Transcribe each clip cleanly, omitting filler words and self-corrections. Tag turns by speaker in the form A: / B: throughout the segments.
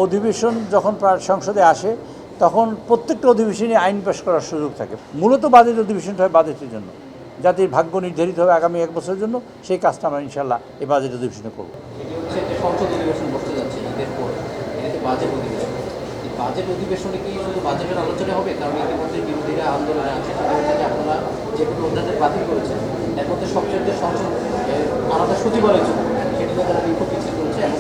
A: অধিবেশন যখন সংসদে আসে তখন প্রত্যেকটা অধিবেশনে আইন পাশ করার সুযোগ থাকে। মূলত বাজেট অধিবেশনটা হয় বাজেটের জন্য, জাতির ভাগ্য নির্ধারিত হবে আগামী 1 বছরের জন্য। সেই কাজটা আমরা ইনশাল্লাহ এই বাজেট অধিবেশনে করব।
B: এটি হচ্ছে একটা সংসদ অধিবেশন বসতে যাচ্ছে ঈদের পর, এটাতে বাজেট অধিবেশন। এই বাজেট অধিবেশনে কি শুধু বাজেটের আলোচনা হবে? কারণ ইতিমধ্যে বিরোধীরা আন্দোলনে আছে, সেটা হচ্ছে যে আপনারা যে কোনো অধ্যাদেশ বাতিল করেছেন, এর মধ্যে সবচেয়ে যে সংসদ আলাদা সচিবালয় ছিল সেটিতে তারা বিক্ষোভ মিছিল করেছে এবং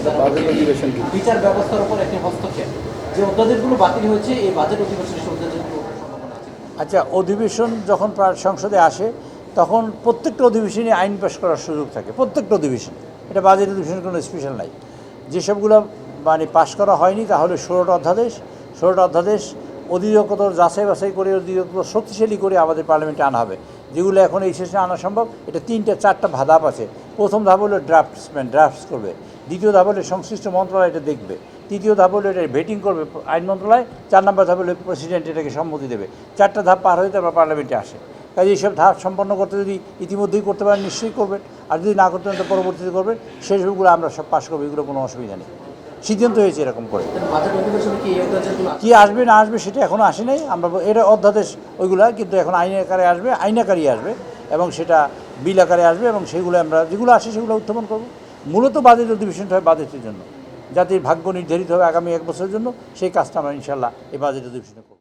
B: বিচার ব্যবস্থার উপর একটি হস্তক্ষেপ। যে অধ্যাদেশগুলো বাতিল হয়েছে এই বাজেট অধিবেশনে সেই অধ্যাদেশগুলো সম্ভাবনা আছে।
A: আচ্ছা, অধিবেশন যখন সংসদে আসে তখন প্রত্যেকটা অধিবেশনে আইন পাশ করার সুযোগ থাকে, প্রত্যেকটা অধিবেশনে। এটা বাজেট অধিবেশনের কোনো স্পেশাল নাই। যেসবগুলো মানে পাশ করা হয়নি তাহলে 16টা অধ্যাদেশ অধিকতর যাচাই বাছাই করে অধিকতর শক্তিশালী করে আমাদের পার্লামেন্টে আনা হবে। যেগুলো এখন এই সেশনে আনা সম্ভব, এটা 3-4টা ধাপ আছে। প্রথম ধাপ হলো ড্রাফটস করবে, দ্বিতীয় ধাপ হলে সংশ্লিষ্ট মন্ত্রণালয় এটা দেখবে, তৃতীয় ধাপ হলো এটা ভেটিং করবে আইন মন্ত্রণালয়, 4 নম্বর ধাপ হলে প্রেসিডেন্ট এটাকে সম্মতি দেবে। 4টা ধাপ পার হয়ে তারপর পার্লামেন্টে আসে। কাজে এইসব ধাপ সম্পন্ন করতে যদি ইতিমধ্যেই করতে পারেন নিশ্চয়ই করবেন, আর যদি না করতে পারেন তো পরবর্তীতে করবেন। সেসবগুলো আমরা সব পাশ করবো, এগুলো কোনো অসুবিধা নেই। সিদ্ধান্ত হয়েছে এরকম করে। কি আসবে না আসবে সেটা এখনও আসে নাই। আমরা এটা অধ্যাদেশ ওইগুলো কিন্তু এখন আইন আকারে আসবে এবং সেটা বিল আকারে আসবে এবং সেগুলো আমরা যেগুলো আসে সেগুলো উত্থাপন করব। মূলত বাজেট অধিবেশনটা হয় বাজেটের জন্য, জাতির ভাগ্য নির্ধারিত হবে আগামী 1 বছরের জন্য। সেই কাজটা আমরা ইনশাল্লাহ এই বাজেট অধিবেশনে করব।